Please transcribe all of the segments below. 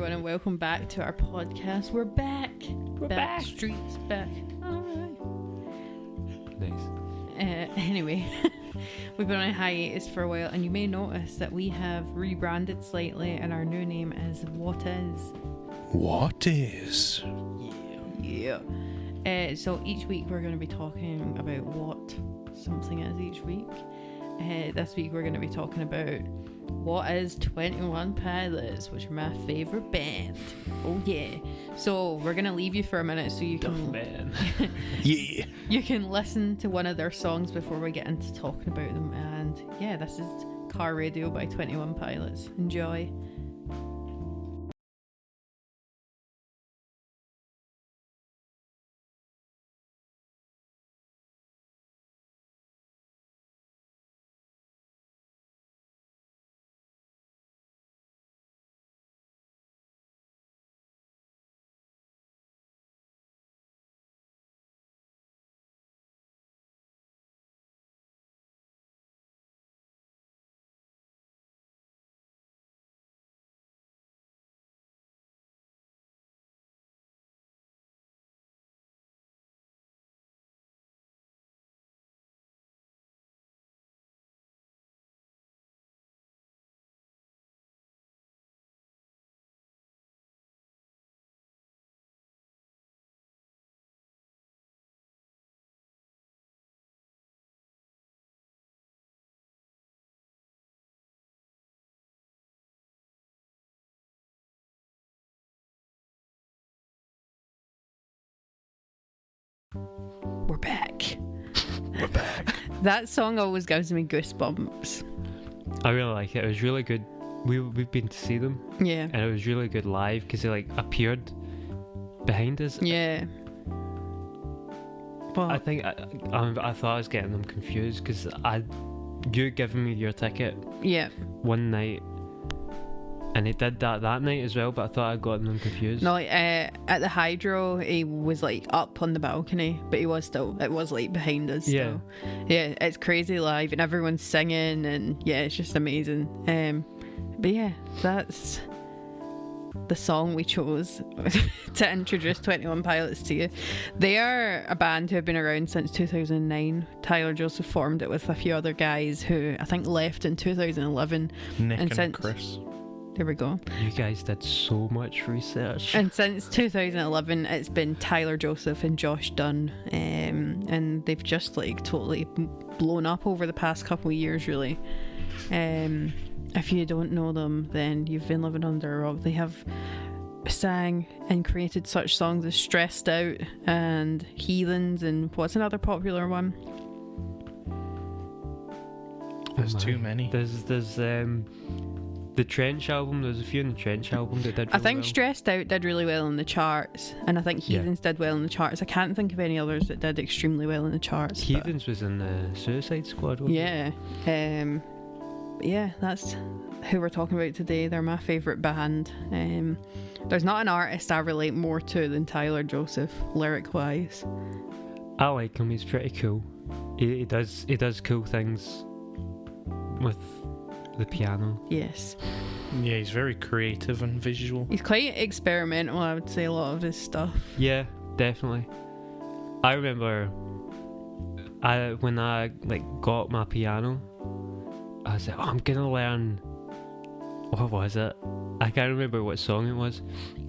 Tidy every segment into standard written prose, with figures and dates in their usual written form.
everyone, and welcome back to our podcast. We're back. We're back. Streets back. Nice. Anyway, we've been on a hiatus for a while, and you may notice that we have rebranded slightly, and our new name is What Is. What is? Yeah. So each week we're going to be talking about what something is each week. This week we're going to be talking about what is 21 Pilots, which are my favourite band. Oh yeah. So we're going to leave you for a minute so you can Yeah. you can listen to one of their songs before we get into talking about them. And yeah, this is Car Radio by 21 Pilots. Enjoy. We're back. We're back. That song always gives me goosebumps. I really like it. It was really good. We've been to see them, Yeah. and it was really good live because they appeared behind us. Yeah. Well, I think I thought I was getting them confused because you had given me your ticket yeah. one night, and he did that night as well. But I thought I'd gotten them confused. No, at the Hydro, he was up on the balcony, but it was behind us. Yeah. So. Yeah, it's crazy live, and everyone's singing, and yeah, it's just amazing. But yeah, that's the song we chose to introduce 21 Pilots to you. They are a band who have been around since 2009. Tyler Joseph formed it with a few other guys who I think left in 2011. Nick and since, Chris. There we go. You guys did so much research. And since 2011, it's been Tyler Joseph and Josh Dunn, and they've just totally blown up over the past couple of years, really. If you don't know them, then you've been living under a rock. They have sang and created such songs as Stressed Out and Heathens, and what's another popular one? There's too many. There's the Trench album. There's a few in the Trench album that did really I think well. Stressed Out did really well in the charts, and I think Heathens did well in the charts. I can't think of any others that did extremely well in the charts. Heathens was in the Suicide Squad, wasn't it? Yeah. Yeah, that's who we're talking about today. They're my favourite band. There's not an artist I relate more to than Tyler Joseph, lyric-wise. I like him. He's pretty cool. He does cool things with the piano. Yes. Yeah, he's very creative and visual. He's quite experimental, I would say, a lot of his stuff. Yeah, definitely. I remember when I got my piano, I was like, I'm gonna learn, what was it? I can't remember what song it was.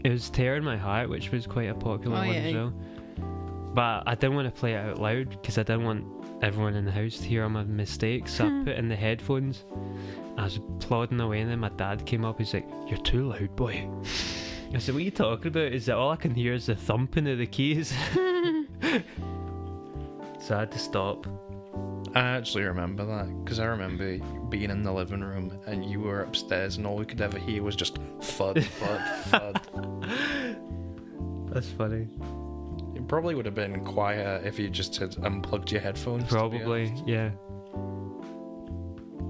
It was Tearing My Heart, which was quite a popular one as well. But I didn't want to play it out loud because I didn't want everyone in the house to hear my mistakes. So I put in the headphones. I was plodding away, and then my dad came up. He's like, "You're too loud, boy." I said, "What are you talking about? Is that all I can hear is the thumping of the keys?" So I had to stop. I actually remember that because I remember being in the living room and you were upstairs and all we could ever hear was just thud, thud, thud. That's funny. It probably would have been quieter if you just had unplugged your headphones. Probably, yeah.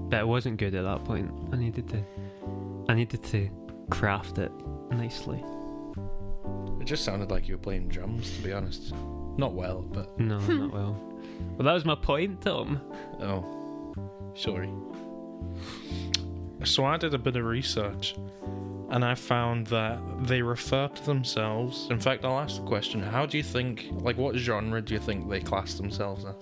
But it wasn't good at that point. I needed to craft it nicely. It just sounded like you were playing drums, to be honest. Not well, but... No, not well. Well, that was my point, Tom. Oh, sorry. So I did a bit of research, and I found that they refer to themselves. In fact, I'll ask the question: how do you think, like, what genre do you think they class themselves as?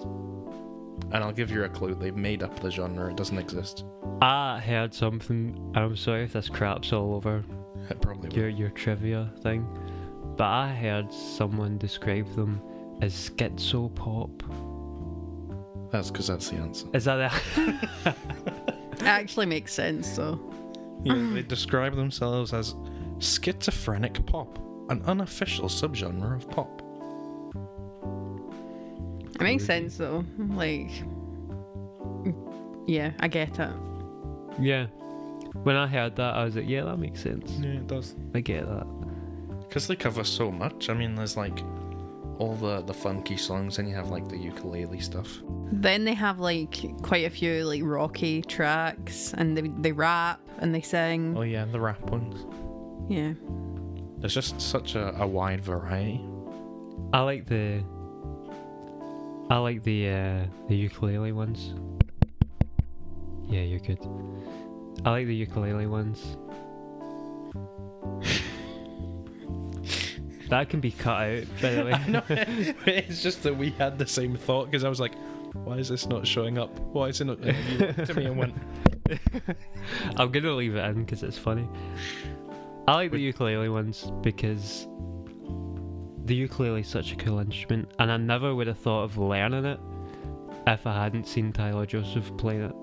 And I'll give you a clue: they've made up the genre; it doesn't exist. I heard something, and I'm sorry if this craps all over It probably will. your trivia thing, but I heard someone describe them as schizo pop. That's because that's the answer. Is that it? It actually makes sense, though. Yeah, they describe themselves as schizophrenic pop, an unofficial subgenre of pop. It makes sense, though. Like, yeah, I get it. Yeah. When I heard that, I was like, yeah, that makes sense. Yeah, it does. I get that. Because they cover so much. I mean, there's like all the funky songs, and you have like the ukulele stuff. Then they have like quite a few like rocky tracks, and they rap and they sing. Oh yeah, the rap ones. Yeah. There's just such a wide variety. I like the ukulele ones. Yeah, you're good. I like the ukulele ones. That can be cut out, by the way. I know. It's just that we had the same thought, because I was like, why is this not showing up? Why is it not? And you looked at me and went, I'm gonna leave it in because it's funny. I like the ukulele ones because the ukulele is such a cool instrument, and I never would have thought of learning it if I hadn't seen Tyler Joseph play it.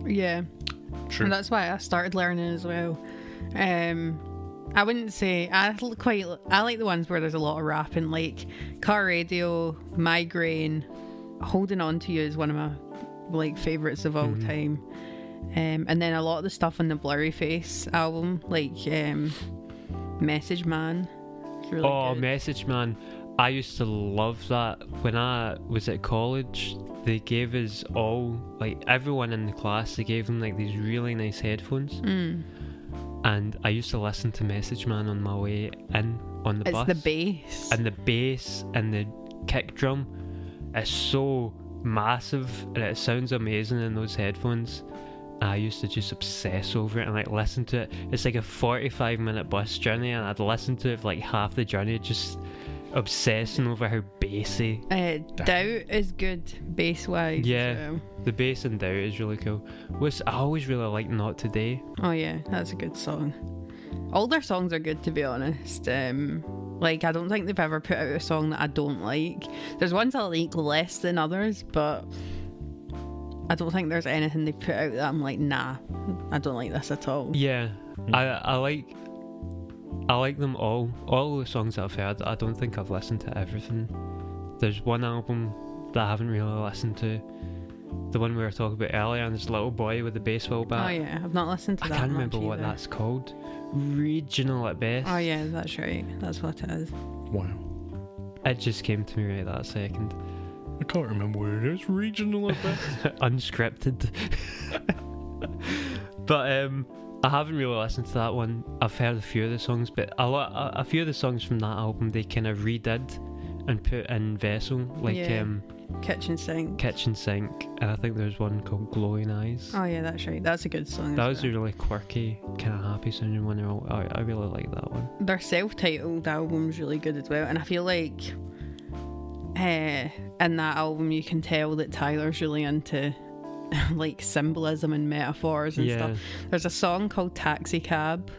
Yeah. true. And that's why I started learning as well. I wouldn't say I like the ones where there's a lot of rapping, like Car Radio, Migraine, Holding On to You is one of my like favourites of all time. And then a lot of the stuff on the Blurry Face album, like Message Man. It's really good. Message Man. I used to love that. When I was at college, they gave us all, like everyone in the class, they gave them like these really nice headphones. And I used to listen to Message Man on my way in on the bus. It's the bass. And the bass and the kick drum is so massive, and it sounds amazing in those headphones. I used to just obsess over it and like listen to it. It's like a 45-minute bus journey, and I'd listen to it for like half the journey, just obsessing over how bassy. Doubt is good bass wise. Yeah, the bass in Doubt is really cool. I always really like Not Today. Oh yeah, that's a good song. All their songs are good, to be honest. Like I don't think they've ever put out a song that I don't like. There's ones I like less than others, but I don't think there's anything they've put out that I'm like, nah, I don't like this at all. Yeah, I like them all. All the songs that I've heard, I don't think I've listened to everything. There's one album that I haven't really listened to. The one we were talking about earlier, and this little boy with the baseball bat. Oh yeah, I've not listened to that. I can't much remember what either. that's called. Regional at best. Oh yeah, that's right. That's what it is. Wow. It just came to me right that second. I can't remember what it is. Regional at best. Unscripted. But I haven't really listened to that one. I've heard a few of the songs, but a few of the songs from that album they kind of redid and put in Vessel, like Kitchen Sink. And I think there's one called Glowing Eyes. Oh yeah, that's right. That's a good song. That as was a really quirky, kind of happy sounding one. I really like that one. Their self-titled album's really good as well, and I feel like in that album you can tell that Tyler's really into like symbolism and metaphors and stuff. There's a song called Taxi Cab,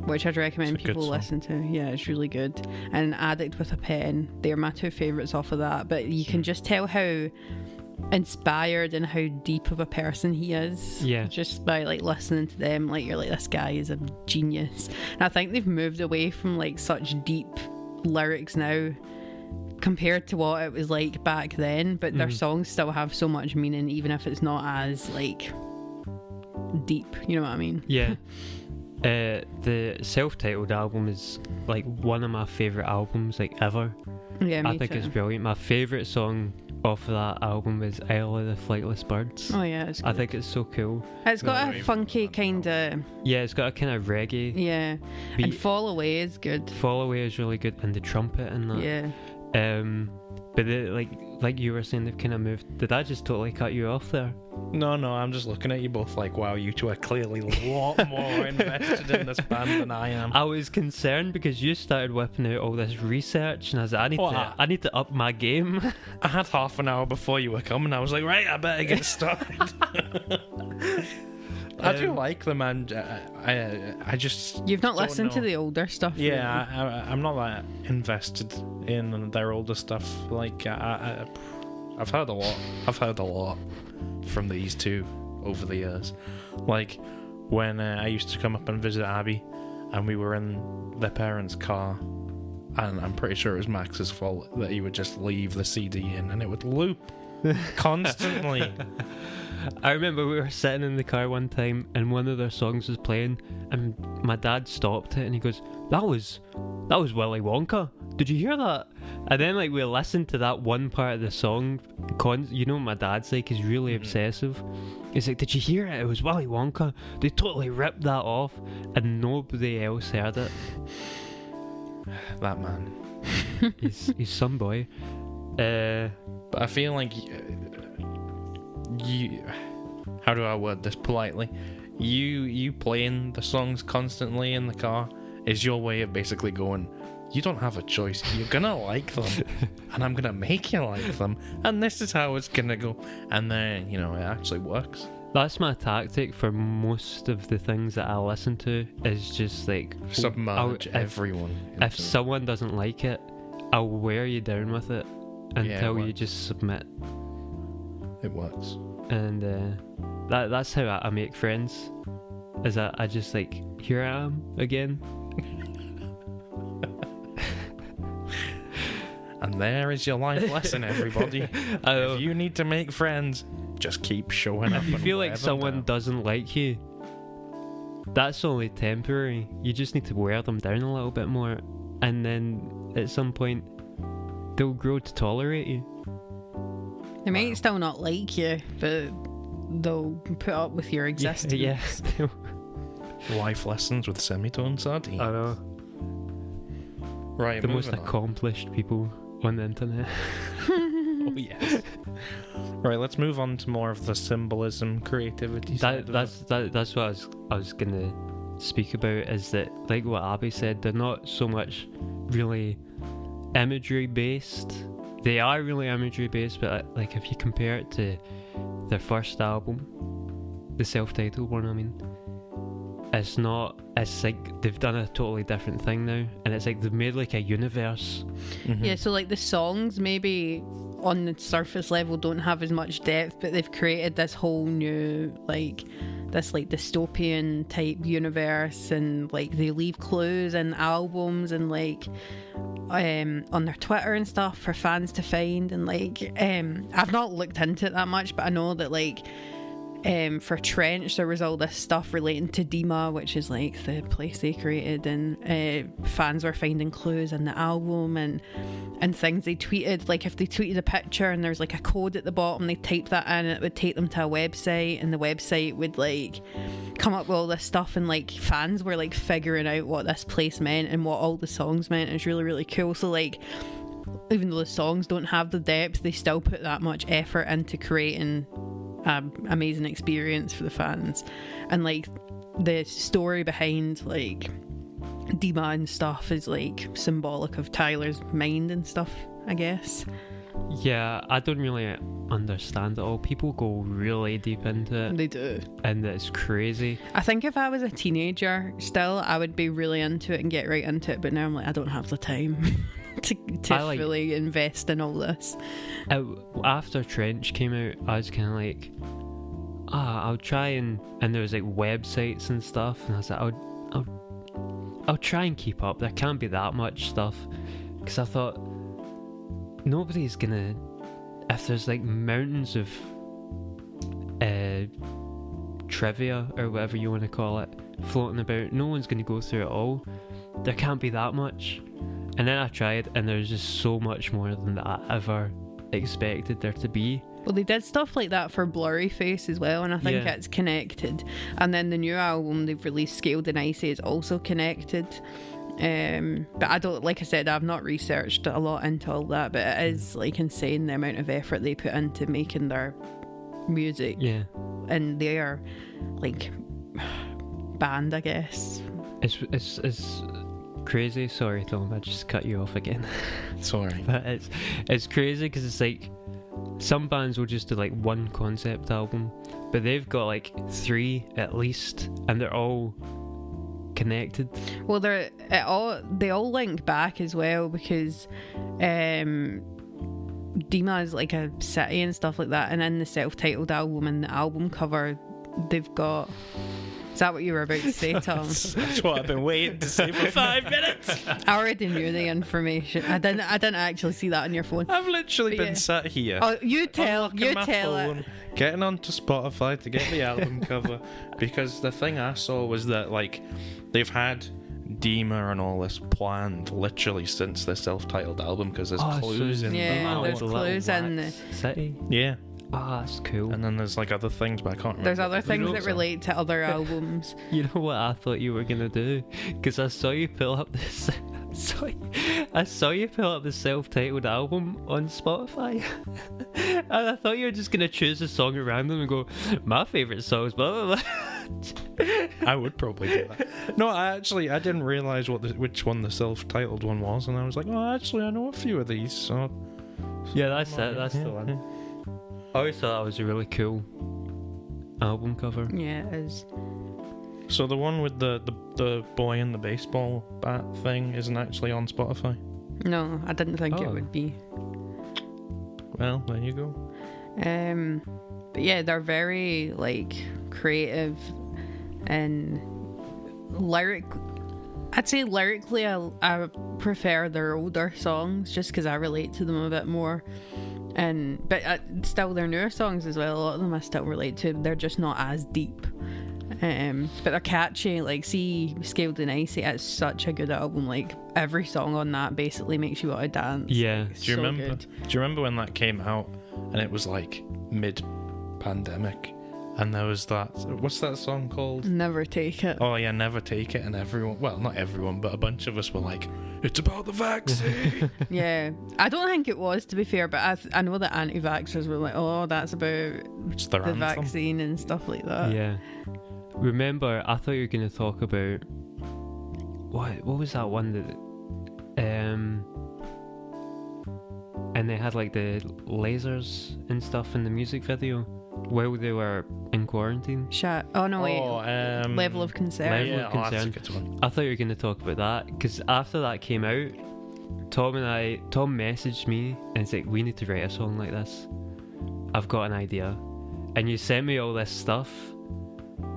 which I'd recommend people listen to. Yeah, it's really good. And Addict with a Pen, they're my two favourites off of that. But you can just tell how inspired and how deep of a person he is, just by like listening to them. Like you're like, this guy is a genius. And I think they've moved away from like such deep lyrics now compared to what it was like back then, but their songs still have so much meaning, even if it's not as like deep, you know what I mean? Yeah. The self-titled album is like one of my favourite albums like ever. Yeah, me I think too. it's brilliant. My favourite song off of that album is Isle of the Flightless Birds. Oh yeah, it's good. I think it's so cool. It's got a funky kind of... Yeah, it's got a kind of reggae beat. And Fall Away is good. Fall Away is really good, and the trumpet in that. Yeah. But like like you were saying, they've kind of moved. Did I just totally cut you off there? No, I'm just looking at you both like, wow, you two are clearly a lot more invested in this band than I am. I was concerned because you started whipping out all this research, and I was like, I need to up my game. I had half an hour before you were coming. I was like, right, I better get started. I do like them, and I just... You've not don't listened to know. the older stuff. Yeah, I'm not that invested in their older stuff. Like, I've heard a lot. I've heard a lot from these two over the years. Like, when I used to come up and visit Abby, and we were in their parents' car, and I'm pretty sure it was Max's fault that he would just leave the CD in, and it would loop constantly. I remember we were sitting in the car one time and one of their songs was playing and my dad stopped it and he goes, that was Willy Wonka. Did you hear that? And then like we listened to that one part of the song. You know what my dad's like, he's really obsessive. He's like, did you hear it? It was Willy Wonka. They totally ripped that off and nobody else heard it. That man. He's some boy. But I feel like you, how do I word this politely? You playing the songs constantly in the car is your way of basically going, you don't have a choice. You're gonna like them, and I'm gonna make you like them, and this is how it's gonna go. And then it actually works. That's my tactic for most of the things that I listen to. Is just like submerge everyone. If someone doesn't like it, I'll wear you down with it until you just submit. It works. And that's how I make friends. Is that I just like, here I am again. And there is your life lesson, everybody. If you need to make friends, just keep showing up. If you feel like someone doesn't like you, that's only temporary. You just need to wear them down a little bit more, and then at some point they'll grow to tolerate you. They might still not like you, but they'll put up with your existence. Yeah. Life lessons with semitone sardine. I know. Right, the most accomplished people on the internet. Oh yes. Right, let's move on to more of the symbolism, creativity side. That's what I was gonna speak about. Is that like what Abby said? They're not so much really imagery based. They are really imagery based, but like if you compare it to their first album, the self-titled one, I mean, it's not. It's like they've done a totally different thing now, and it's like they've made like a universe. Mm-hmm. Yeah, so like the songs maybe on the surface level don't have as much depth, but they've created this whole new this dystopian type universe, and like they leave clues in albums and like on their Twitter and stuff for fans to find, and like I've not looked into it that much, but I know that like for Trench there was all this stuff relating to Dima, which is like the place they created, and fans were finding clues in the album and things they tweeted. Like if they tweeted a picture and there's like a code at the bottom, they typed that in and it would take them to a website, and the website would like come up with all this stuff, and like fans were like figuring out what this place meant and what all the songs meant. It's really, really cool. So like even though the songs don't have the depth, they still put that much effort into creating amazing experience for the fans. And like the story behind like Dima and stuff is like symbolic of Tyler's mind and stuff, I guess. Yeah, I don't really understand it all. People go really deep into it. They do. And it's crazy. I think if I was a teenager still, I would be really into it and get right into it, but now I'm like, I don't have the time to fully invest in all this. After Trench came out, I was kind of like, I'll try and there was like websites and stuff, and I was like, I'll try and keep up. There can't be that much stuff, because I thought nobody's gonna, if there's like mountains of trivia or whatever you want to call it floating about, no one's gonna go through it all. There can't be that much. And then I tried, and there's just so much more than I ever expected there to be. Well, they did stuff like that for Blurry Face as well, and I think it's connected. And then the new album they've released, Scaled and Icy, is also connected. But I don't, like I said, I've not researched a lot into all that, but it is like insane the amount of effort they put into making their music. Yeah. And they are like band, I guess. It's crazy. Sorry, Tom, I just cut you off again. Sorry. But it's crazy because it's like some bands will just do like one concept album, but they've got like 3 at least, and they're all connected. Well, they all link back as well, because Dima is like a city and stuff like that, and in the self-titled album and the album cover they've got... Is that what you were about to say, Tom? That's what I've been waiting to say for 5 minutes. I already knew the information. I didn't actually see that on your phone. I've literally But been sat here. Oh, you tell my phone, it. getting onto Spotify to get the album cover, because the thing I saw was that like they've had Dima and all this planned literally since their self-titled album, because there's clues in yeah, the there's album. clues in the city. Yeah. Ah, that's cool. And then there's like other things, but I can't remember. There's other things what that those relate to other albums. You know what I thought you were gonna do? Because I saw you pull up this. I saw you pull up the self-titled album on Spotify, and I thought you were just gonna choose a song at random and go, "My favorite song is blah blah blah." I would probably do that. No, I didn't realise which one the self-titled one was, and I was like, oh, actually, I know a few of these. So Yeah, that's it. That's the one. I always thought that was a really cool album cover. Yeah, it is. So the one with the boy in the baseball bat thing isn't actually on Spotify? No, I didn't think it Oh. would be. Well, there you go. But yeah, they're very like creative and lyric. I'd say lyrically, I prefer their older songs just because I relate to them a bit more. But still, their newer songs as well. A lot of them I still relate to. They're just not as deep. But they're catchy. Like, see, Scaled and Icy. It's such a good album. Like, every song on that basically makes you want to dance. Yeah. It's Do you so remember? good. Do you remember when that came out and it was like mid-pandemic, and there was that? What's that song called? Never Take It. Oh yeah, Never Take It, and everyone, well, not everyone, but a bunch of us were like, it's about the vaccine. Yeah, I don't think it was, to be fair, but I know that anti-vaxxers were like, oh, that's about It's their the anthem. vaccine and stuff like that. Yeah. Remember, I thought you were going to talk about what was that one that and they had like the lasers and stuff in the music video while they were in quarantine. Oh no, wait. Level of concern. Level yeah, of oh, that's a concern. good one. I thought you were going to talk about that because after that came out, Tom messaged me and it's like, we need to write a song like this. I've got an idea. And you sent me all this stuff.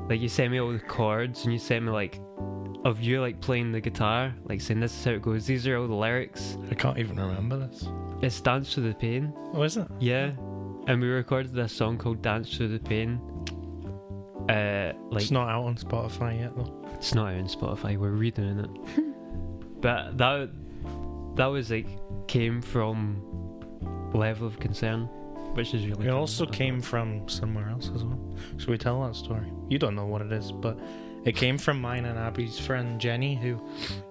Like, you sent me all the chords and you sent me like of you like playing the guitar, like saying this is how it goes, these are all the lyrics. I can't even remember this. It's Dance Through the Pain. Oh, is it? Yeah. And we recorded this song called Dance Through the Pain. Like, It's not out on Spotify yet, though. it's not out on Spotify, we're redoing it. But that was like, came from Level of Concern, which is really It cool. also came from somewhere else as well. Should we tell that story? You don't know what it is, but it came from mine and Abby's friend Jenny, who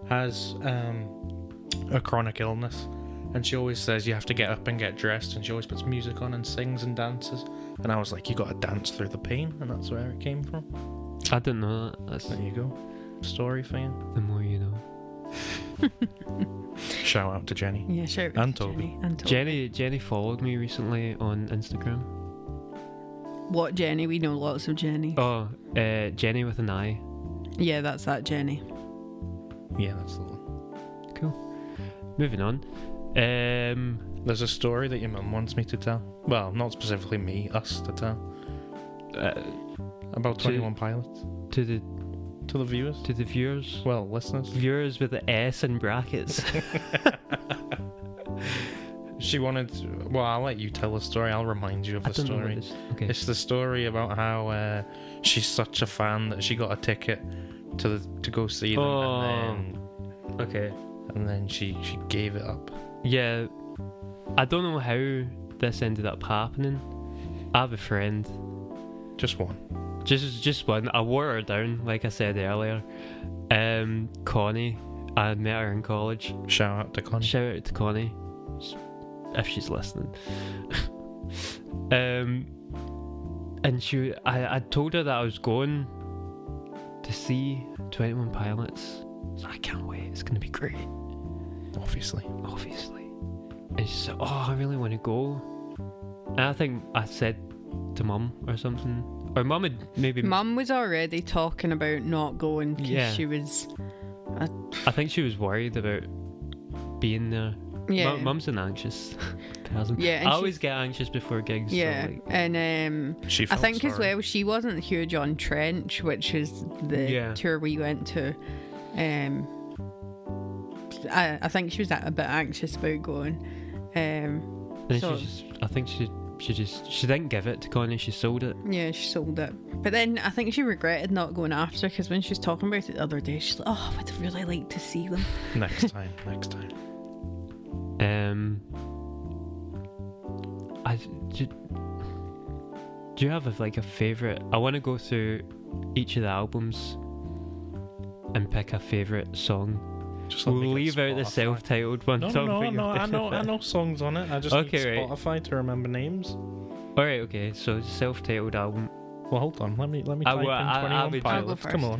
has a chronic illness. And she always says you have to get up and get dressed, and she always puts music on and sings and dances. And I was like, you got to dance through the pain, and that's where it came from. I didn't know that. That's There you go. Story for you. the more you know. Shout out to Jenny. Yeah, sure. And Toby. Jenny followed me recently on Instagram. What Jenny? We know lots of Jenny. Oh, Jenny with an I. Yeah, that's that Jenny. Yeah, that's the one. Cool. Moving on. There's a story that your mum wants me to tell. Well, not specifically me, us to tell. About 21 Pilots. To the viewers. to the viewers. Well, listeners. Viewers with the S in brackets. She wanted. Well, I'll let you tell the story. I'll remind you of I the don't know what story. it is. Okay. It's the story about how she's such a fan that she got a ticket to go see them, Okay. and then she gave it up. Yeah. I don't know how this ended up happening. I have a friend. Just one. Just one. I wore her down, like I said earlier. Connie, I met her in college. Shout out to Connie. Shout out to Connie, if she's listening. And I told her that I was going to see 21 Pilots. So I can't wait. It's gonna be great. Obviously. And she said, "Oh, I really want to go." And I think I said to Mum or something, or Mum had maybe. Mum was already talking about not going because she was. I think she was worried about being there. Yeah. Mum's an anxious person. Yeah, and I always get anxious before gigs. Yeah, so like, and She I felt think as sorry. well she wasn't huge on Trench, which is the tour we went to. I think she was a bit anxious about going. and so- I think she didn't give it to Connie. She sold it. Yeah, she sold it. But then I think she regretted not going after, because when she was talking about it the other day, she's like, "Oh, I would have really liked to see them." Next time. Do you have a favourite? I want to go through each of the albums and pick a favourite song. Just let me We'll get leave out the Spotify. self-titled one. No. I know songs on it. I just Okay, need right. Spotify to remember names. All right, okay. So self-titled album. Well, hold on. Let me type in I'll 21 be- Pilots. I'll go Come first.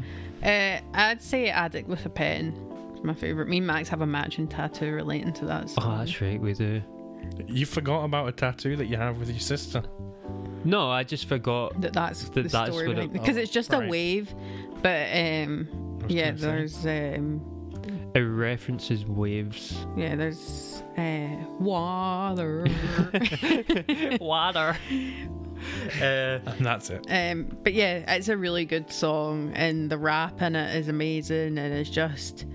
on. I'd say Addict with a Pen. It's my favourite. Me and Max have a matching tattoo relating to that song. Oh, that's right, we do. You forgot about a tattoo that you have with your sister. No, I just forgot. That's the That's story what behind it- it. Because it's just a right. wave, but I was yeah, gonna say. there's It references waves. there's water. Water. And that's it. But yeah, it's a really good song, and the rap in it is amazing, and it's just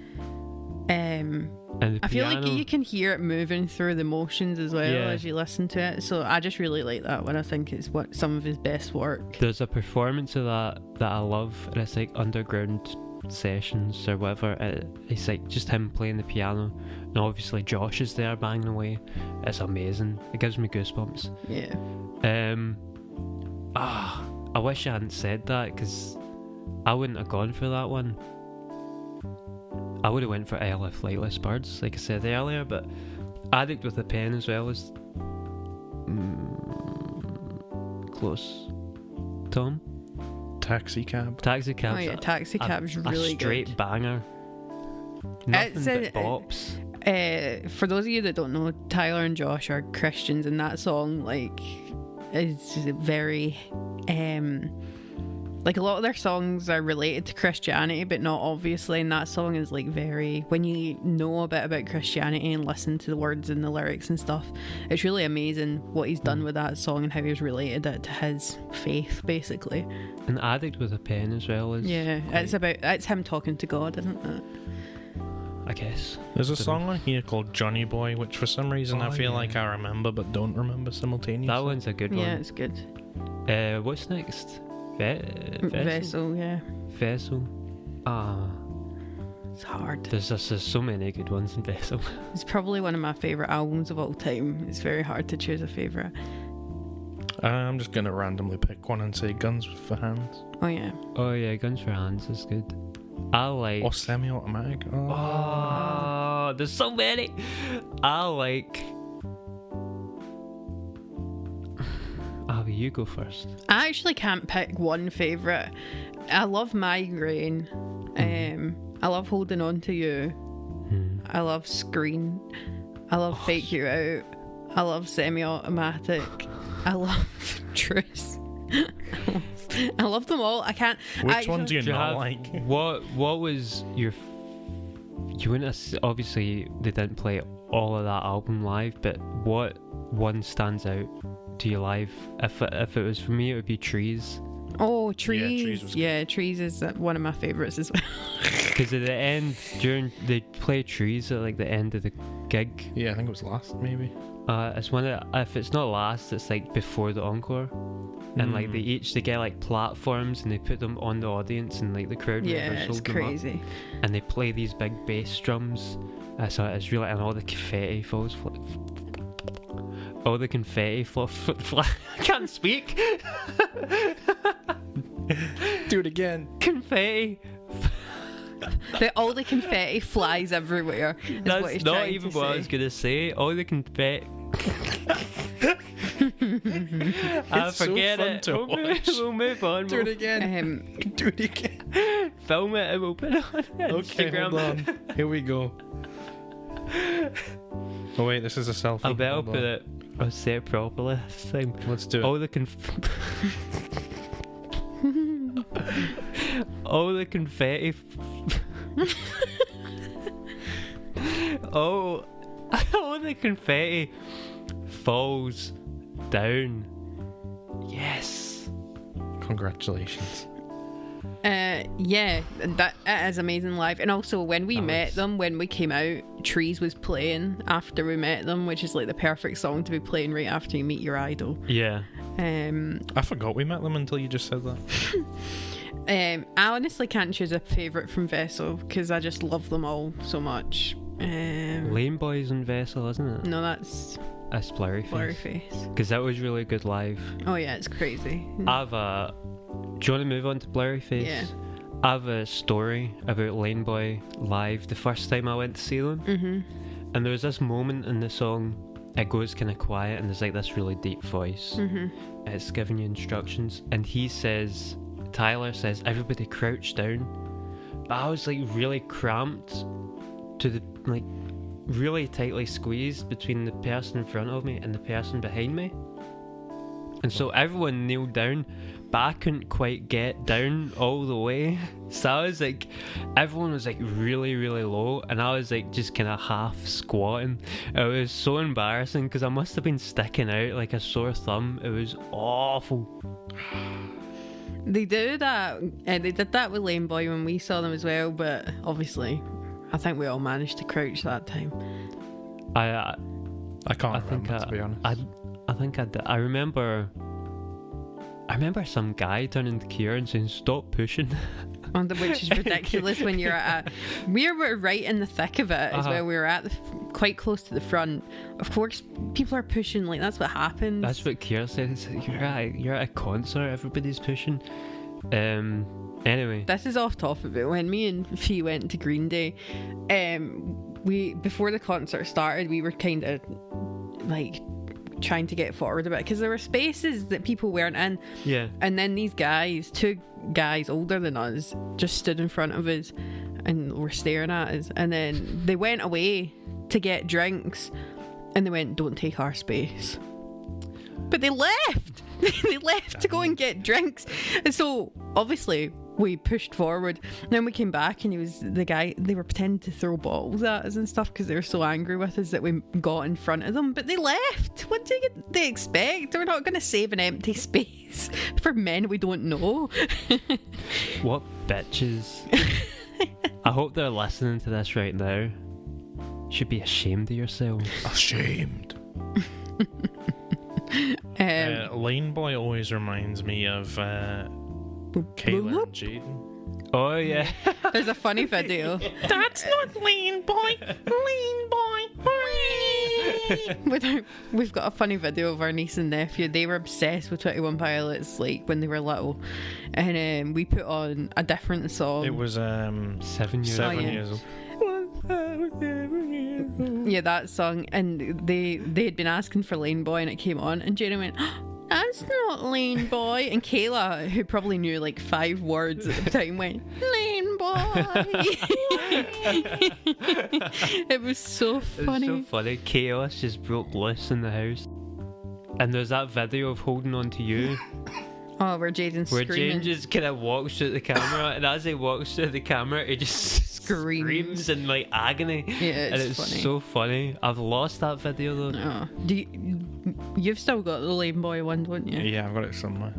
And the I feel like piano. you can hear it moving through the motions as well Yeah. as you listen to it. So I just really like that one. I think it's some of his best work. There's a performance of that I love, and it's like underground sessions or whatever. It's like just him playing the piano, and obviously Josh is there banging away. It's amazing. It gives me goosebumps. Yeah. I wish I hadn't said that, because I wouldn't have gone for that one. I would have went for LF Flightless Birds, like I said earlier, but Addict with a Pen as well is close. Tom? Taxi cab. Taxi Cab's Oh yeah, Taxi Cab's a really straight good. banger. Nothing It's but a- bops. For those of you that don't know, Tyler and Josh are Christians, and that song is very like a lot of their songs are related to Christianity, but not obviously, and that song is very, when you know a bit about Christianity and listen to the words and the lyrics and stuff, it's really amazing what he's done with that song and how he's related it to his faith, basically. An Addict with a Pen as well is It's him talking to God, isn't it? I guess. There's a song on here called Johnny Boy, which for some reason I feel yeah. like I remember but don't remember simultaneously. That one's a good Yeah, one. it's good. What's next? Vessel? Vessel, yeah. Vessel. It's hard. There's so many good ones in Vessel. It's probably one of my favourite albums of all time. It's very hard to choose a favourite. I'm just going to randomly pick one and say Guns for Hands. Oh yeah. Oh yeah, Guns for Hands is good. I like. Or Semi-Automatic. Oh, there's so many. I like. You go first. I actually can't pick one favourite. I love Migraine. I love Holding On to You. I love Screen. I love Fake You Out. I love Semi-Automatic. I love Truce. I love them all. I can't. Which one do you Do you not have- like? What was your? You wouldn't have, obviously they didn't play all of that album live, but what one stands out to you live? If it was for me, it would be Trees. Oh, Trees Trees. was Yeah, Trees is one of my favourites as well. Because at the end, they play Trees at the end of the gig. Yeah, I think it was last, maybe. It's one of, if it's not last, it's before the encore, and they get platforms and they put them on the audience and the crowd Yeah, members it's hold them up, crazy. and they play these big bass drums. So it's really, and all the confetti falls. All the confetti I can't speak. Do it again. Confetti All the confetti flies everywhere. Is what That's he's not trying even to what I say. was gonna say. All the confetti. I so forget fun it. to watch. We'll move on. Do it again. Do it again. Film it and we'll put it on Okay, Instagram. hold on. Here we go. Oh wait, this is a selfie. I bet I'll Hold put on. it. I'll say it properly this time. Let's do it. All the all the confetti. all the confetti falls down. Yes. Congratulations. Yeah, that it is amazing live. And also when we That met was- them, when we came out, Trees was playing after we met them, which is like the perfect song to be playing right after you meet your idol. Yeah. I forgot we met them until you just said that. I honestly can't choose a favourite from Vessel because I just love them all so much. Lane Boys and Vessel, isn't it? No, that's That's Blurry Blurry Face. Face. Because that was really good live. Oh yeah, it's crazy. I've a. Do you want to move on to Blurry Face? Yeah. I have a story about Lane Boy live the first time I went to see them. Mm-hmm. And there was this moment in the song, it goes kind of quiet and there's like this really deep voice. Mm-hmm. It's giving you instructions. And Tyler says, everybody crouch down. But I was like really cramped to the, like, really tightly squeezed between the person in front of me and the person behind me. And so everyone kneeled down, but I couldn't quite get down all the way. So I was like, everyone was like really, really low, and I was like just kind of half squatting. It was so embarrassing because I must have been sticking out like a sore thumb. It was awful. They do that. They did that with Lame Boy when we saw them as well, but obviously, I think we all managed to crouch that time. I can't think remember, to be honest. I think I did. I remember some guy turning to Kira and saying, "Stop pushing." Which is ridiculous when you're at a... We were right in the thick of it as well. We were at quite close to the front. Of course, people are pushing, like, that's what happens. That's what Kira said. It's like, you're at a concert, everybody's pushing. Anyway. This is off topic, but when me and Fee went to Green Day, we before the concert started, we were kind of like trying to get forward a bit because there were spaces that people weren't in. Yeah. And then these guys, two guys older than us, just stood in front of us and were staring at us. And then they went away to get drinks and they went, "Don't take our space." But they left. They left to go and get drinks. And so obviously we pushed forward. Then we came back and they were pretending to throw bottles at us and stuff because they were so angry with us that we got in front of them. But they left. What do they expect? We're not going to save an empty space for men we don't know. What bitches. I hope they're listening to this right now. Should be ashamed of yourselves. Ashamed. Lane Boy always reminds me of Kayla and Jaden. Oh yeah. There's a funny video. That's not Lane Boy. Lane Boy. We've got a funny video of our niece and nephew. They were obsessed with 21 Pilots like when they were little, and we put on a different song. It was 7 years. 7 yeah. years old. Yeah, that song, and they had been asking for Lane Boy, and it came on, and Jenna went, "That's not Lane Boy," and Kayla, who probably knew like 5 words at the time, went, "Lane Boy." It was so funny. It was so funny. Chaos just broke loose in the house. And there's that video of Holding On To You Oh, where Jaden's where screaming. Jane just kind of walks through the camera, and as he walks through the camera, he just screams in like agony. Yeah, and it's it's funny. so funny. I've lost that video though. Oh, you've still got the Lane Boy one, don't you? Yeah, I've got it somewhere.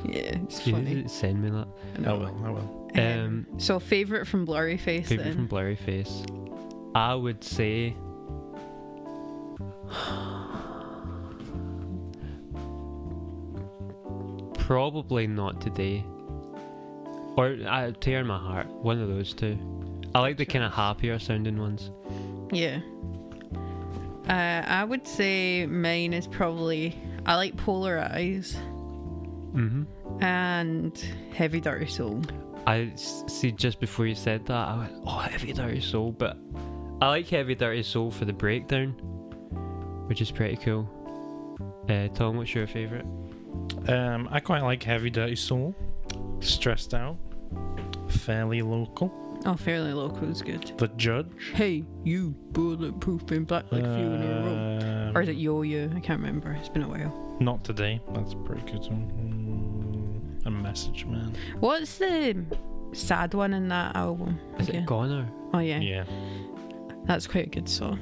Yeah, it's You funny. need to send me that. I will. So favourite from Blurry Face Favourite then? from Blurry Face. I would say probably Not Today. Or Tear in My Heart. One of those two. I like the kind of happier sounding ones. Yeah. I would say mine is probably, I like Polar Eyes Mm-hmm. and Heavy Dirty Soul. See, just before you said that, I went, oh, Heavy Dirty Soul, but I like Heavy Dirty Soul for the breakdown, which is pretty cool. Tom, what's your favourite? I quite like Heavy Dirty Soul, Stressed Out, Fairly Local, Oh, Fairly Local is good. The Judge. Hey, you bulletproof in black like funeral. Or is it Yo Yo? I can't remember. It's been a while. Not Today. That's a pretty good one. A Message Man. What's the sad one in that album? Is it Goner? Oh, yeah. Yeah. That's quite a good song.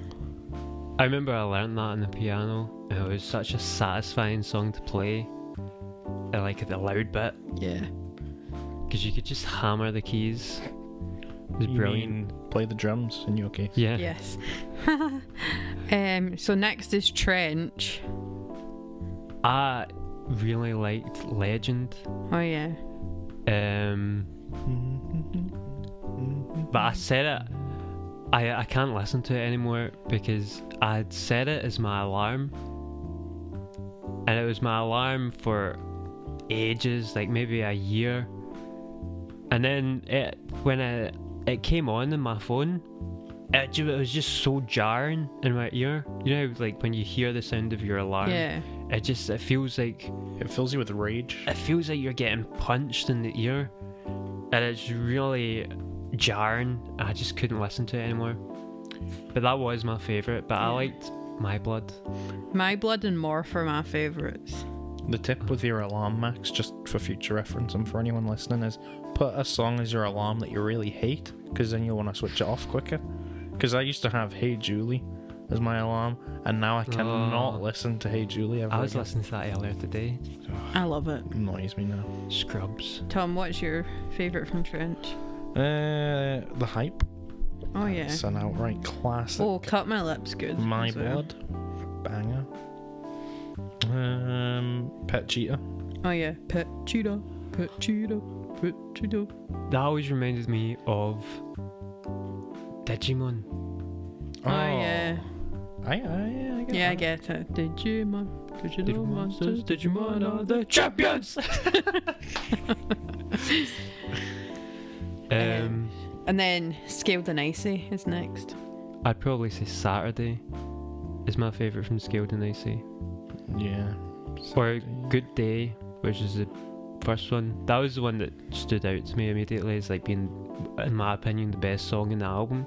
I remember I learned that on the piano, and it was such a satisfying song to play. I like the loud bit, Yeah. because you could just hammer the keys. It was brilliant. Play the drums in your case. Yeah. Yes. So next is Trench. I really liked Legend. Oh, yeah. But I said it. I can't listen to it anymore because I'd set it as my alarm, and it was my alarm for ages, like maybe a year. And then when it came on in my phone, it was just so jarring in my ear. You know, like when you hear the sound of your alarm, Yeah. it feels like It fills you with rage. it feels like you're getting punched in the ear, and it's really jarring. I just couldn't listen to it anymore. But that was my favourite. But I liked My Blood. My Blood and Morph are my favourites. The tip with your alarm, Max, just for future reference and for anyone listening, is put a song as your alarm that you really hate, because then you'll want to switch it off quicker. Because I used to have Hey Julie as my alarm, and now I cannot listen to Hey Julie ever I was again. listening to that earlier today. I love it. It annoys me now. Scrubs. Tom, what's your favourite from Trench? The Hype. Oh, yeah. It's an outright classic. Oh, Cut My Lips, good. My as well. Blood. Banger. Pet Cheetah. Oh, yeah. Pet Cheetah. Pet Cheetah. Pet Cheetah. That always reminded me of Digimon. Oh, yeah. I get Yeah, I that. get it. Digimon. Digital monsters. Digimon are the champions. And then Scaled and Icy is next. I'd probably say Saturday is my favourite from Scaled and Icy. Yeah. Or Good Day, which is the first one. That was the one that stood out to me immediately as like being, in my opinion, the best song in the album.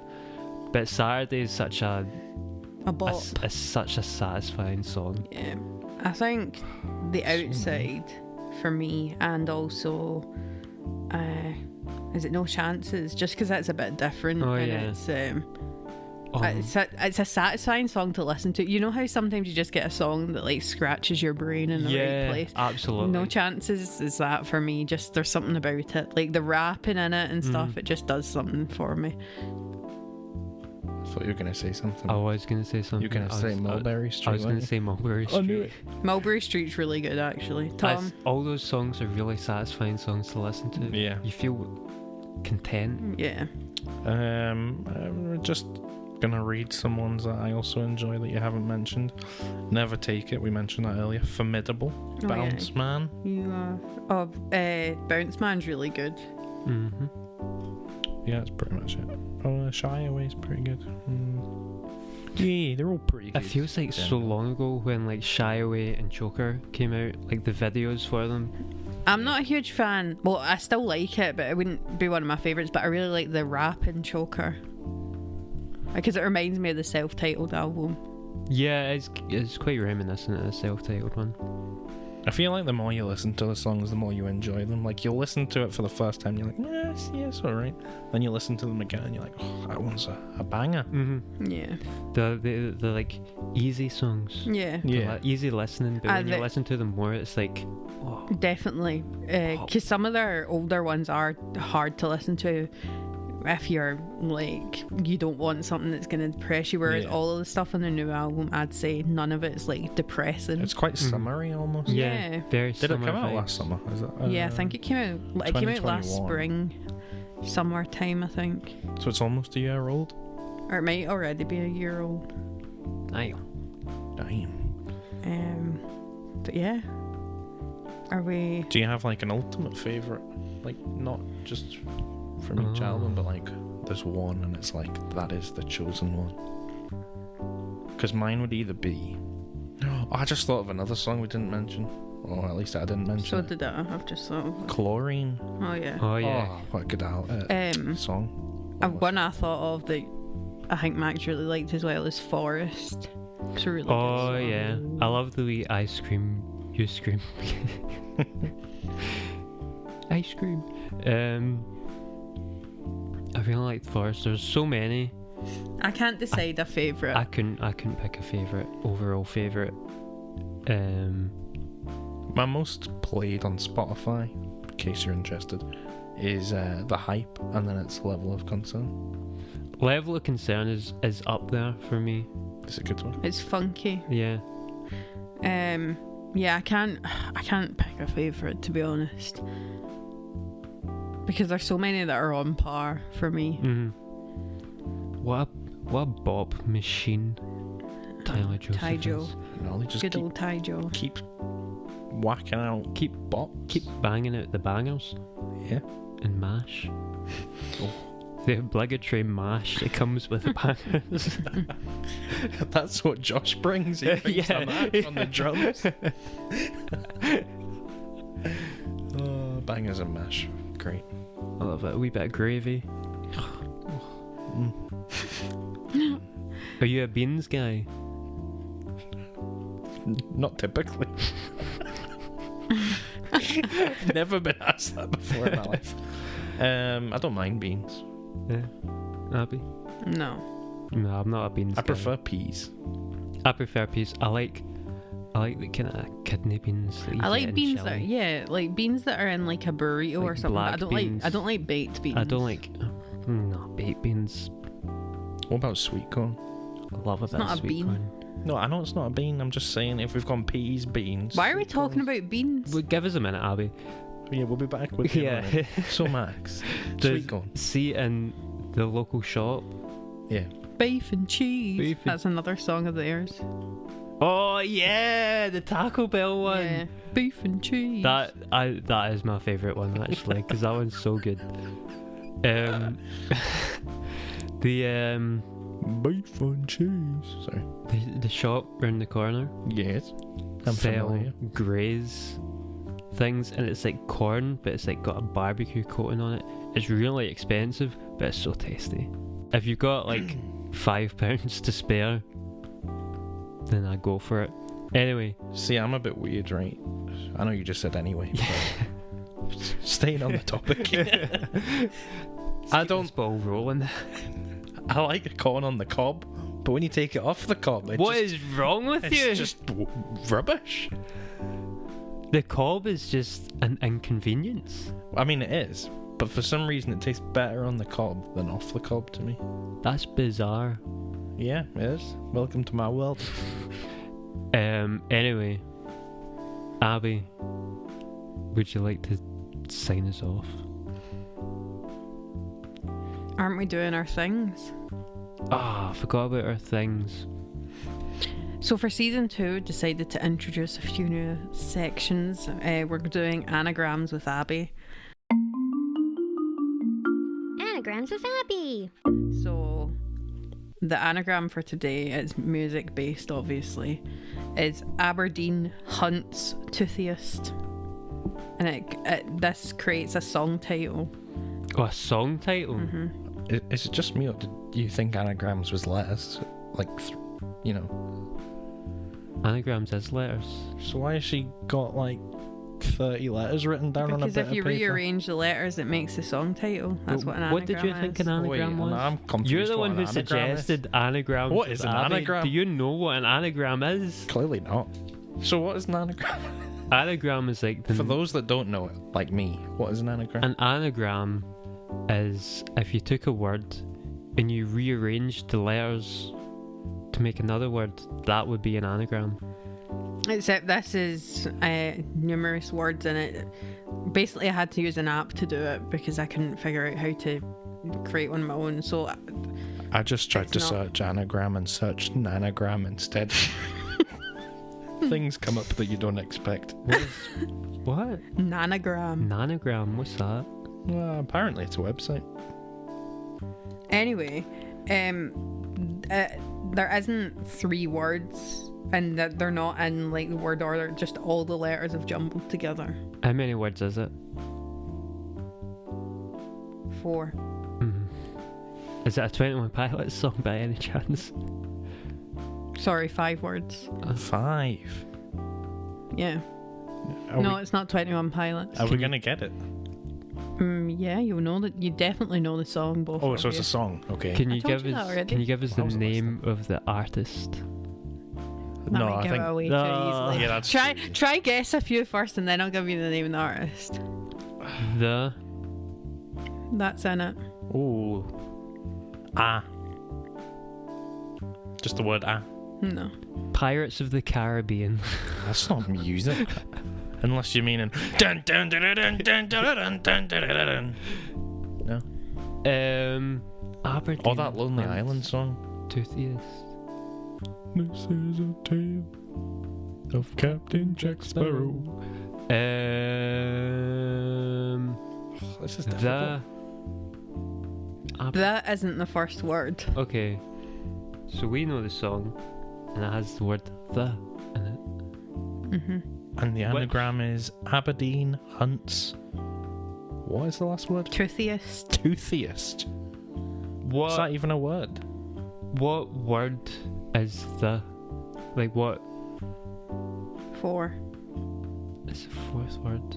But Saturday is such a bop. such a satisfying song. Yeah. I think The Outside for me, and also is it No Chances, just because that's a bit different. Oh, and yeah. it's a satisfying song to listen to. You know how sometimes you just get a song that like scratches your brain in the right place? Absolutely. No Chances is that for me. Just there's something about it, like the rapping in it and stuff. It just does something for me. I thought you were going to say something. I was going to say something. You're going to say Mulberry Street. I was going to say Mulberry Street. I knew it. Mulberry Street's really good, actually. Tom. All those songs are really satisfying songs to listen to. Yeah. You feel content. Yeah. I'm just gonna read some ones that I also enjoy that you haven't mentioned. Never Take It, we mentioned that earlier. Formidable. Oh, Bounce Man. You are. Oh, Bounce Man's really good. Mm-hmm. Yeah, that's pretty much it. Oh, Shy Away's pretty good. Yeah, they're all pretty good. It feels like so long ago when like Shy Away and Choker came out, like the videos for them. I'm not a huge fan. Well, I still like it, but it wouldn't be one of my favourites. But I really like the rap in Choker, because it reminds me of the self-titled album. Yeah, it's quite reminiscent of the self-titled one. I feel like the more you listen to the songs, the more you enjoy them. Like, you'll listen to it for the first time, you're like, yes, alright. Then you listen to them again and you're like, oh, that one's a banger. Mm-hmm. Yeah. The like easy songs. Yeah. Yeah. Like, easy listening, but when you listen to them more, it's like, oh. Definitely. Because some of their older ones are hard to listen to if you're like, you don't want something that's going to depress you, whereas all of the stuff on their new album, I'd say none of it is like depressing. It's quite summery almost. Yeah. Very Did it summer come out vibes. last summer? Is it, Yeah, I think it came out. It came out last 2021. spring, summertime, I think, So it's almost a year old? or it might already be a year old. Aye. Damn. But yeah, are we? Do you have like an ultimate favourite Like, not just from each album, but like there's one and it's like that is the chosen one. Because mine would either be... Oh, I just thought of another song we didn't mention. Or at least I didn't mention So it. did I. I've just thought of it. Chlorine. Oh, yeah. Oh yeah. Oh, what a good song. One I thought of that I think Max really liked as well is Forest. It's a really good Oh song. yeah. I love the wee ice cream. You scream. Ice cream. I really liked Forest. There's so many. I can't decide a favourite. I couldn't pick a favourite. Overall favourite. My most played on Spotify, in case you're interested, is The Hype, and then it's Level of Concern. Level of Concern is up there for me. It's a good one. It's funky. Yeah. Yeah, I can't pick a favourite, to be honest, because there's so many that are on par for me. Mm-hmm. What a bop machine Tyler Joseph Ty Joe. is. No, they just Good old Ty Joe. keep whacking out, Keep banging out the bangers. Yeah. And mash. The obligatory mash that comes with the bangers. That's what Josh brings. He brings Yeah. the mash on the drums. Oh, bangers and mash, great. I love it. A wee bit of gravy. Are you a beans guy? Not typically. Never been asked that before in my life. I don't mind beans. Yeah. Abby? No. No, I'm not a beans guy. I prefer peas. I prefer peas. I like the kind of kidney beans that you I get like in beans chili. like beans that are in like a burrito Like or something. But black beans. I don't like baked beans. I don't like no baked beans. What about sweet corn? I love a bit not of a sweet bean. corn. No, I know it's not a bean. I'm just saying if we've gone peas, beans. Why are we sweet talking corn. about beans? Well, give us a minute, Abby. Yeah, we'll be back with you. Yeah. Right. So Max, There's- sweet corn. See in the local shop. Yeah. Beef and cheese. Beef and- That's another song of theirs. Oh yeah, the Taco Bell one. Yeah. Beef and cheese. That is my favourite one actually, because that one's so good. The Beef and cheese. Sorry. the shop round the corner Yes. I'm sell familiar. graze things, and it's like corn, but it's like got a barbecue coating on it. It's really expensive, but it's so tasty. If you've got like £5 to spare, then I go for it. Anyway, See, I'm a bit weird, right? I know you just said anyway. But staying on the topic. I keep don't. this ball rolling. I like the corn on the cob, but when you take it off the cob, What is wrong with it's you? just rubbish. The cob is just an inconvenience. I mean, it is, but for some reason, it tastes better on the cob than off the cob to me. That's bizarre. Yeah, it is. Welcome to my world. Anyway, Abby, would you like to sign us off? Aren't we doing our things? Ah, I forgot about our things. So for season 2, decided to introduce a few new sections. We're doing anagrams with Abby. Anagrams with Abby. So the anagram for today is music based, obviously. Is Aberdeen Hunt's Toothiest, and this creates a song title. Oh, a song title? Mm-hmm. Is it just me, or did you think anagrams was letters? Like, you know. Anagrams is letters. So why has she got like 30 letters written down on a Because bit if you of paper? rearrange the letters, it makes the song title. That's what an anagram What did you think an is. Wait, anagram was? I'm confused. You're the what one an who anagram is. suggested anagrams. What with is an Abby. anagram? Do you know what an anagram is? Clearly not. So what is an anagram? Anagram is like For those that don't know it, like me, what is an anagram? an anagram is if you took a word and you rearranged the letters to make another word, that would be an anagram. Except this is numerous words in it. Basically, I had to use an app to do it because I couldn't figure out how to create one of my own. So I just tried It's to not- search anagram and searched nanogram instead. Things come up that you don't expect. What? nanogram. Nanogram? What's that? Well, apparently it's a website. Anyway, there isn't 3 words, and that they're not in like the word order. Just all the letters have jumbled together. How many words is it? 4. Is it a 21 Pilots song by any chance? Sorry, 5 words. 5. Yeah. Are No, we, it's not 21 Pilots. are we gonna get it? Yeah, you know that. You definitely know the song. Both. Oh, of so it's you. a song. Okay. Can I you told give you that us? already. Can you give us I the wasn't name of the artist? That No, might I give think it away No. too easily. Yeah, that's try true. try guess a few first, and then I'll give you the name of the artist. The That's in it. Ooh. Ah. Just the word ah. No. Pirates of the Caribbean. That's not music. Unless you mean in dun dun dun dun dun dun dun dun dun dun. No. Aberdeen. Or that Lonely Lands. Island song. Toothiest. This is a tale of Captain Jack Sparrow. This is difficult. The. That isn't the first word. Okay. So we know the song, and it has the word the in it. And the anagram is Aberdeen Hunts. What is the last word? Toothiest. Toothiest. What? Is that even a word? What word is the? Like what 4. is the 4th word?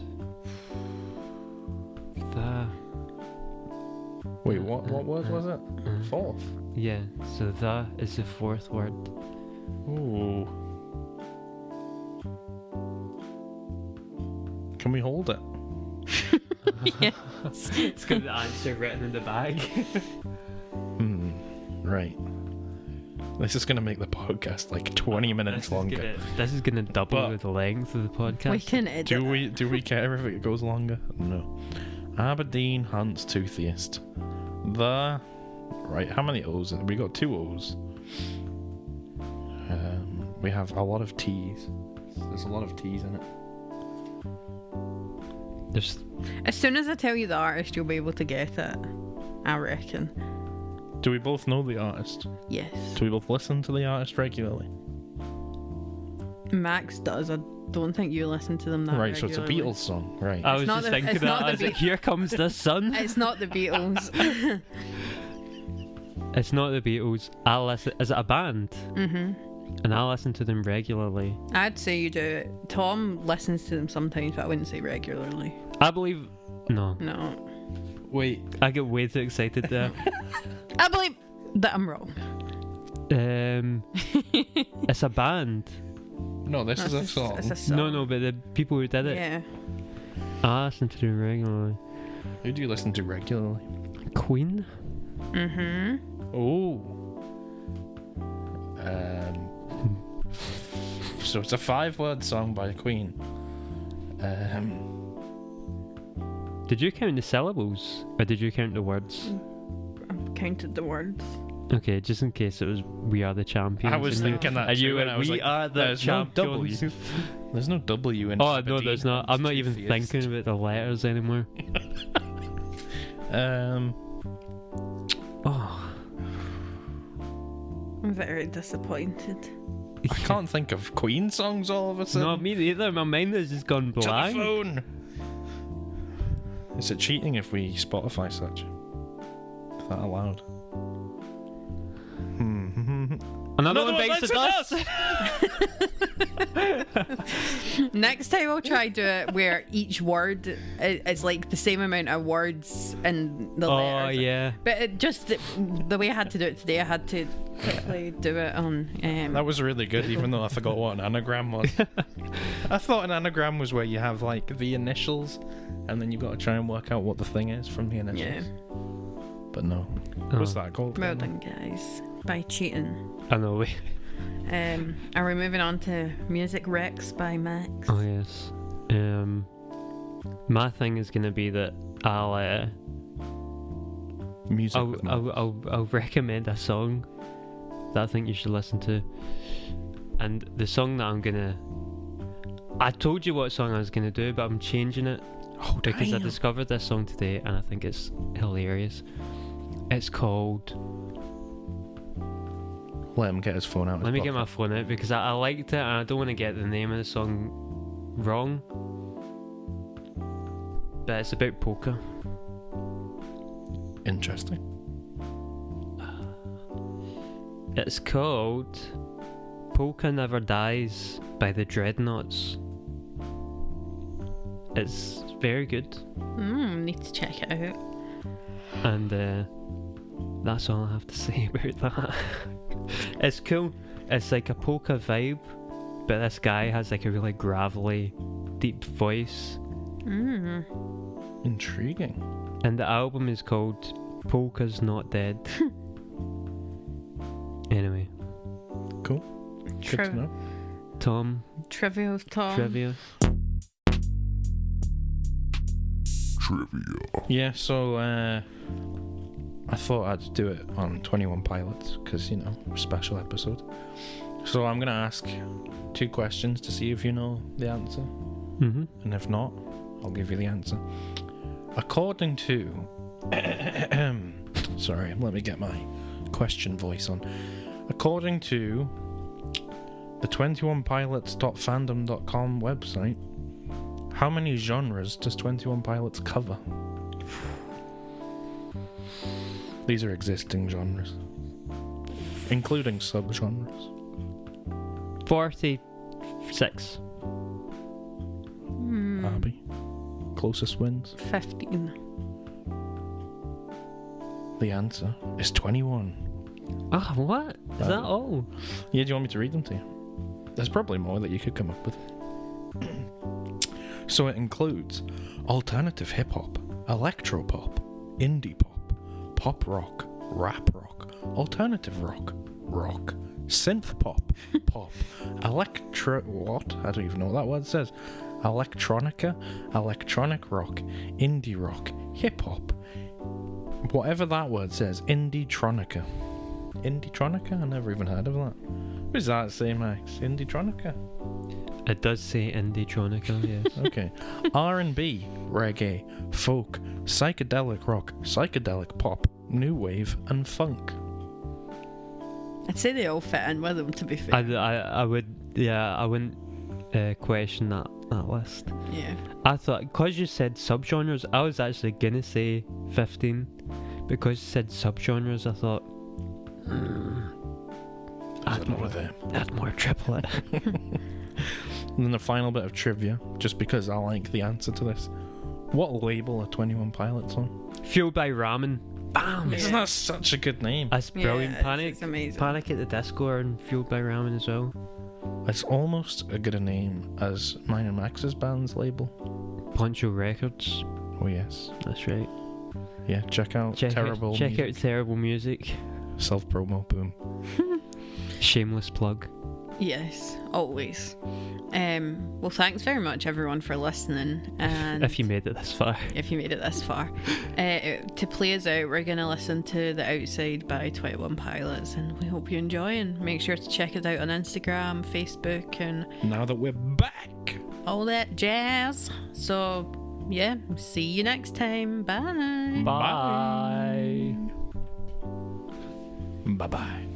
The. Wait, what word was it? 4th. Yeah. So the is the 4th word. Ooh. Can we hold it? It's got the answer written in the bag. Right. This is going to make the podcast like 20 minutes longer. This is gonna double But- the length of the podcast. We can edit. Do we care if it goes longer? No. Aberdeen Hunts Toothiest. The... Right, how many O's? We got 2 O's. We have a lot of T's. There's a lot of T's in it. There's As soon as I tell you the artist, you'll be able to get it. I reckon. Do we both know the artist? Yes. Do we both listen to the artist regularly? Max does. I don't think you listen to them that Right, so it's a regularly. Beatles song. Right. I was not just the- thinking it's not that. the I was like, Be- here comes the sun. It's not the Beatles. It's not the Beatles. I listen. Is it a band? And I listen to them regularly. I'd say you do it. Tom listens to them sometimes, but I wouldn't say regularly. I believe. No, No. Wait. I get way too excited there. I believe that I'm wrong. It's a band. No, this is a song. It's a song. No, but the people who did it, Yeah. I listen to them regularly. Who do you listen to regularly? Queen. Oh. So it's a 5-word song by Queen. Did you count the syllables or did you count the words? I've counted the words. Okay, just in case it was "We Are the Champions." I was and you- thinking that and you too, went, and I was "We like, are the there's no champions." W. There's no W in Oh no, Aberdeen there's not. I'm not even Toothiest. thinking about the letters anymore. Oh, I'm very disappointed. I can't think of Queen songs all of a sudden. no, me neither. My mind has just gone blank. Telephone. Is it cheating if we Spotify search? Is that allowed? Another one bites the dust. Next time I'll try do it where each word is like the same amount of words in the Oh letters. yeah. But it just the way I had to do it today, I had to quickly do it on. That was really good, even though I forgot what an anagram was. I thought an anagram was where you have like the initials, and then you've got to try and work out what the thing is from the initials. Yeah. But no. What's that called? Well done, guys. By cheating. I know. Are we moving on to Music Rex by Max? Oh yes. My thing is gonna be that I'll Music. with Max. I'll recommend a song that I think you should listen to, and the song that I told you what song I was gonna do, but I'm changing it. Oh, because I damn. discovered this song today and I think it's hilarious. It's called. Let him get his phone out. Let me get my phone out because I liked it and I don't want to get the name of the song wrong. But it's about poker. Interesting. It's called Polka Never Dies by the Dreadnoughts. It's very good. Need to check it out. And that's all I have to say about that. It's cool. It's like a polka vibe, but this guy has like a really gravelly, deep voice. Intriguing. And the album is called Polka's Not Dead. Anyway, Cool. Good to know. Tom, Trivia with Tom. trivia. Yeah, so I thought I'd do it on 21 Pilots because, you know, special episode. So I'm going to ask 2 questions to see if you know the answer. Mm-hmm. And if not, I'll give you the answer. According to... Sorry, let me get my question voice on. According to the 21pilots.fandom.com website, how many genres does 21 Pilots cover? These are existing genres, including subgenres. 46. Abby, closest wins. 15. The answer is 21. Ah, what? Is that all? Yeah, do you want me to read them to you? There's probably more that you could come up with. So it includes alternative hip-hop, electro-pop, indie pop, pop rock, rap rock, alternative rock, rock, synth pop, pop, what? I don't even know what that word says. Electronica, electronic rock, indie rock, hip-hop, whatever that word says, indie-tronica. Indie-tronica? I never even heard of that. What does that say, Max? Indie-tronica? It does say Indie-tronica, yes. Okay. R&B, reggae, folk, psychedelic rock, psychedelic pop, new wave, and funk. I'd say they all fit in with them, to be fair. I would, yeah, I wouldn't question that list. Yeah. I thought, because you said subgenres, I was actually gonna say 15. Because you said subgenres, I thought, Add more triplet. And then the final bit of trivia, just because I like the answer to this. What label are 21 Pilots on? Fueled by Ramen. Bam! Isn't that such a good name? That's brilliant. Yeah, Panic. it's amazing. Panic at the Disco are in Fueled by Ramen as well. It's almost as good a name as mine and Max's band's label. Poncho Records. Oh yes. That's right. Yeah, check out Terrible Check Music. out Terrible Music. Self-promo, boom. Shameless plug. Yes, always. Well, thanks very much, everyone, for listening. And If you made it this far. if you made it this far. To play us out, we're going to listen to The Outside by 21 Pilots, and we hope you enjoy, and make sure to check it out on Instagram, Facebook, and Now that we're back. all that jazz. So, yeah, see you next time. Bye. Bye. Bye-bye.